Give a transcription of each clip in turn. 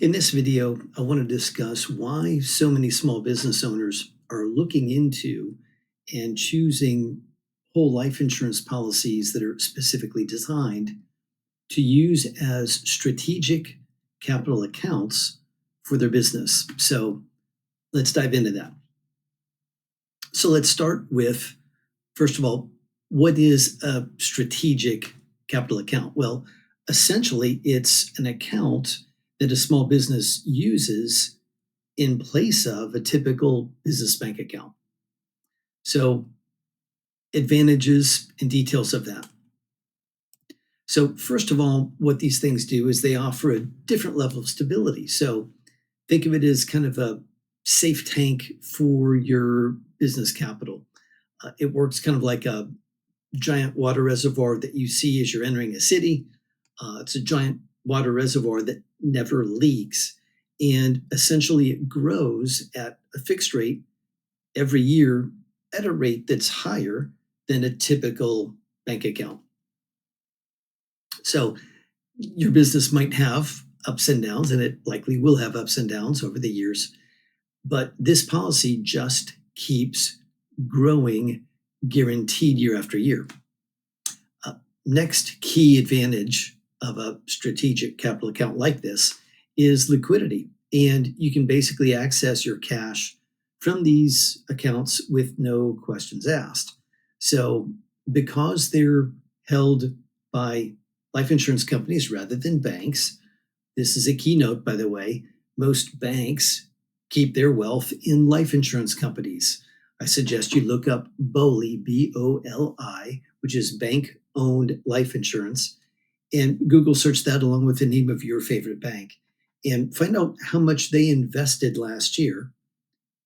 In this video, I want to discuss why so many small business owners are looking into and choosing whole life insurance policies that are specifically designed to use as strategic capital accounts for their business. So let's dive into that. So let's start with, first of all, what is a strategic capital account? Well, essentially, it's an account that a small business uses in place of a typical business bank account. So, advantages and details of that. So, first of all, what these things do is they offer a different level of stability. So, think of it as kind of a safe tank for your business capital. It works kind of like a giant water reservoir that you see as you're entering a city. It's a giant water reservoir that never leaks. And essentially, it grows at a fixed rate every year at a rate that's higher than a typical bank account. So, your business might have ups and downs, and it likely will have ups and downs over the years. But this policy just keeps growing guaranteed year after year. Next key advantage of a strategic capital account like this is liquidity. And you can basically access your cash from these accounts with no questions asked. So, because they're held by life insurance companies rather than banks, this is a keynote, by the way. Most banks keep their wealth in life insurance companies. I suggest you look up BOLI, BOLI, which is bank owned life insurance, and Google search that along with the name of your favorite bank and find out how much they invested last year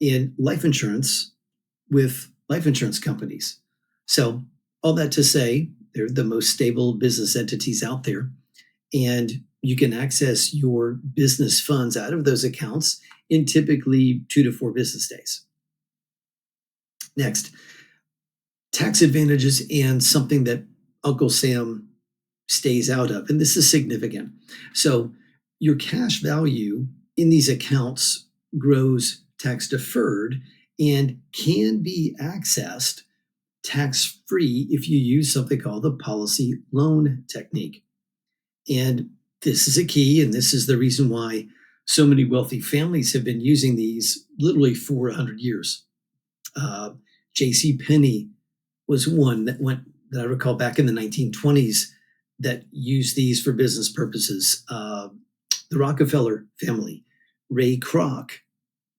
in life insurance with life insurance companies. So, all that to say, they're the most stable business entities out there, and you can access your business funds out of those accounts in typically 2 to 4 business days. Next, tax advantages and something that Uncle Sam stays out of, and this is significant. So, your cash value in these accounts grows tax deferred and can be accessed tax free if you use something called the policy loan technique. And this is a key, and this is the reason why so many wealthy families have been using these literally for 100 years. J.C. Penney was one that I recall back in the 1920s that used these for business purposes. The Rockefeller family, Ray Kroc,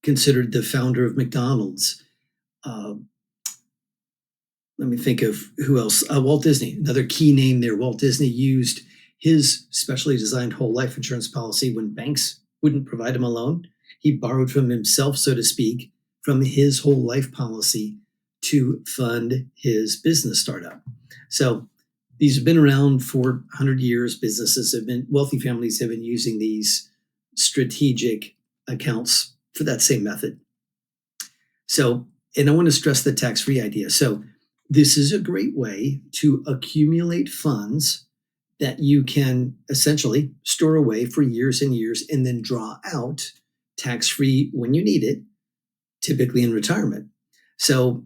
considered the founder of McDonald's. Let me think of who else. Walt Disney, another key name there. Walt Disney used his specially designed whole life insurance policy when banks wouldn't provide him a loan. He borrowed from himself, so to speak, from his whole life policy to fund his business startup. So these have been around for 100 years. Wealthy families have been using these strategic accounts for that same method. So, and I want to stress the tax-free idea. So this is a great way to accumulate funds that you can essentially store away for years and years and then draw out tax-free when you need it, typically in retirement. So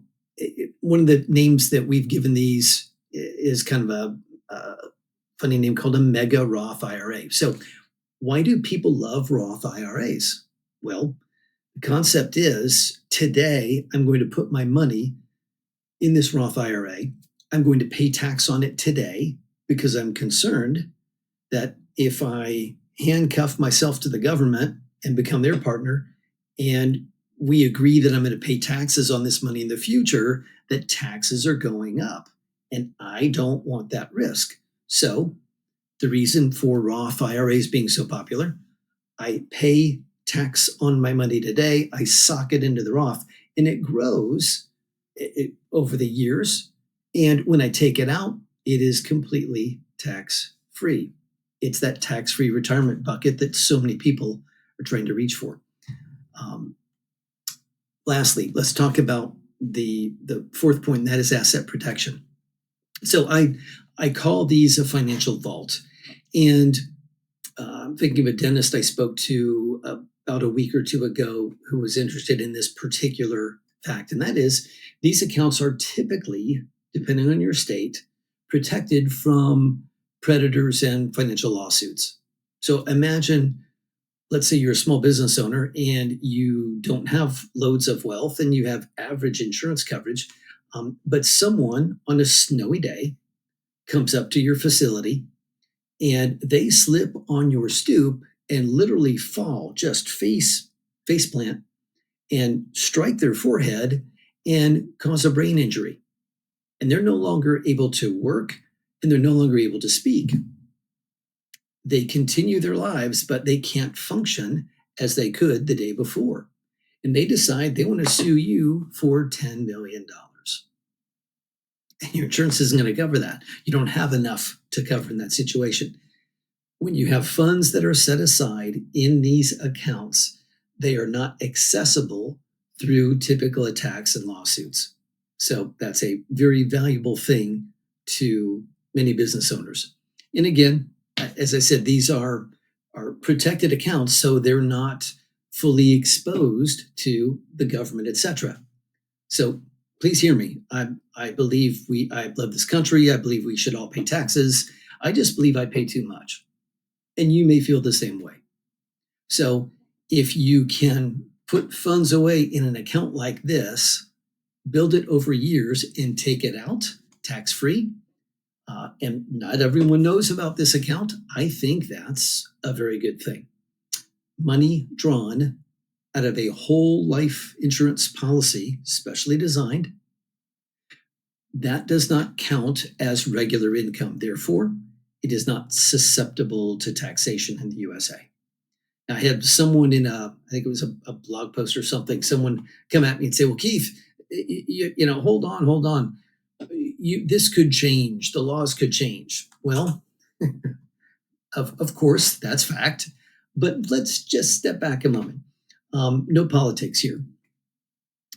one of the names that we've given these is kind of a funny name called a mega Roth IRA. So why do people love Roth IRAs? Well, the concept is today I'm going to put my money in this Roth IRA. I'm going to pay tax on it today because I'm concerned that if I handcuff myself to the government and become their partner, and we agree that I'm going to pay taxes on this money in the future, that taxes are going up. And I don't want that risk. So the reason for Roth IRAs being so popular, I pay tax on my money today, I sock it into the Roth, and it grows over the years. And when I take it out, it is completely tax-free. It's that tax-free retirement bucket that so many people are trying to reach for. Lastly, let's talk about the fourth point, and that is asset protection. So I call these a financial vault. And I'm thinking of a dentist I spoke to about a week or two ago who was interested in this particular fact, and that is these accounts are typically, depending on your state, protected from predators and financial lawsuits. So imagine, let's say you're a small business owner and you don't have loads of wealth and you have average insurance coverage, but someone on a snowy day comes up to your facility and they slip on your stoop and literally fall, just face plant, and strike their forehead and cause a brain injury. And they're no longer able to work and they're no longer able to speak. They continue their lives, but they can't function as they could the day before. And they decide they want to sue you for $10 million. And your insurance isn't going to cover that. You don't have enough to cover in that situation. When you have funds that are set aside in these accounts, they are not accessible through typical attacks and lawsuits. So that's a very valuable thing to many business owners. And again, as I said, these are protected accounts, so they're not fully exposed to the government, etc. So please hear me. I believe I love this country. I believe we should all pay taxes. I just believe I pay too much. And you may feel the same way. So if you can put funds away in an account like this, build it over years and take it out tax-free, and not everyone knows about this account, I think that's a very good thing. Money drawn out of a whole life insurance policy, specially designed, that does not count as regular income. Therefore, it is not susceptible to taxation in the USA. I had someone I think it was a blog post or something, someone come at me and say, well, Keith, hold on. This could change. The laws could change. Well, of course, that's fact. But let's just step back a moment. No politics here.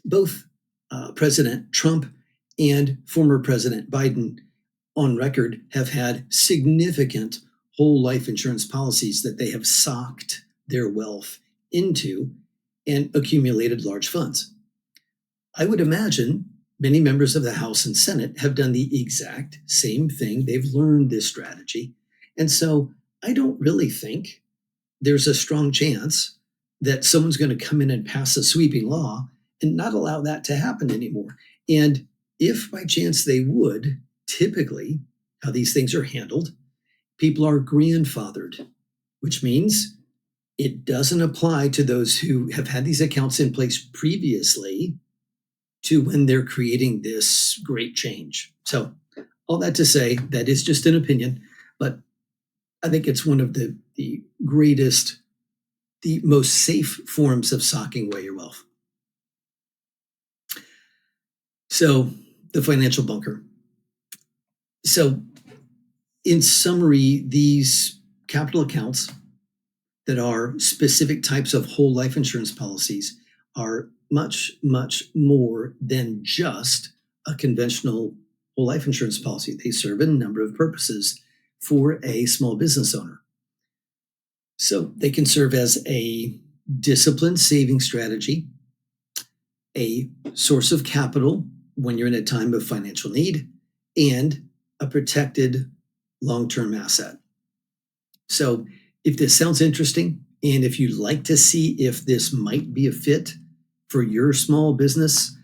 Both President Trump and former President Biden on record have had significant whole life insurance policies that they have socked their wealth into and accumulated large funds. I would imagine many members of the House and Senate have done the exact same thing. They've learned this strategy. And so I don't really think there's a strong chance that someone's going to come in and pass a sweeping law and not allow that to happen anymore. And if by chance they would, typically how these things are handled, people are grandfathered, which means it doesn't apply to those who have had these accounts in place previously to when they're creating this great change. So all that to say, that is just an opinion, but I think it's one of the greatest, the most safe forms of socking away your wealth. So the financial bunker. So in summary, these capital accounts that are specific types of whole life insurance policies are much, much more than just a conventional whole life insurance policy. They serve a number of purposes for a small business owner. So they can serve as a disciplined saving strategy, a source of capital when you're in a time of financial need, and a protected long-term asset. So if this sounds interesting, and if you'd like to see if this might be a fit for your small business,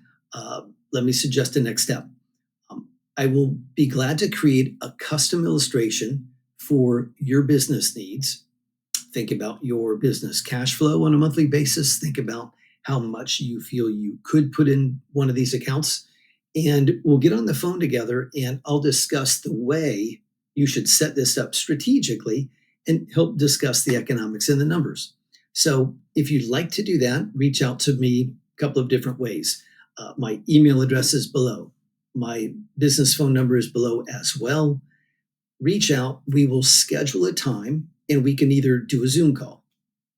let me suggest a next step. I will be glad to create a custom illustration for your business needs. Think about your business cash flow on a monthly basis. Think about how much you feel you could put in one of these accounts. And we'll get on the phone together and I'll discuss the way you should set this up strategically and help discuss the economics and the numbers. So if you'd like to do that, reach out to me a couple of different ways. My email address is below. My business phone number is below as well. Reach out. We will schedule a time and we can either do a Zoom call.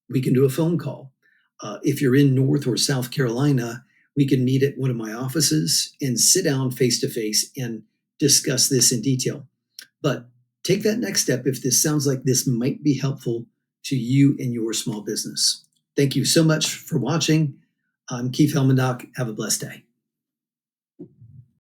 We can do a phone call. If you're in North or South Carolina, we can meet at one of my offices and sit down face to face and discuss this in detail. But take that next step if this sounds like this might be helpful to you and your small business. Thank you so much for watching. I'm Keith Helmendock. Have a blessed day.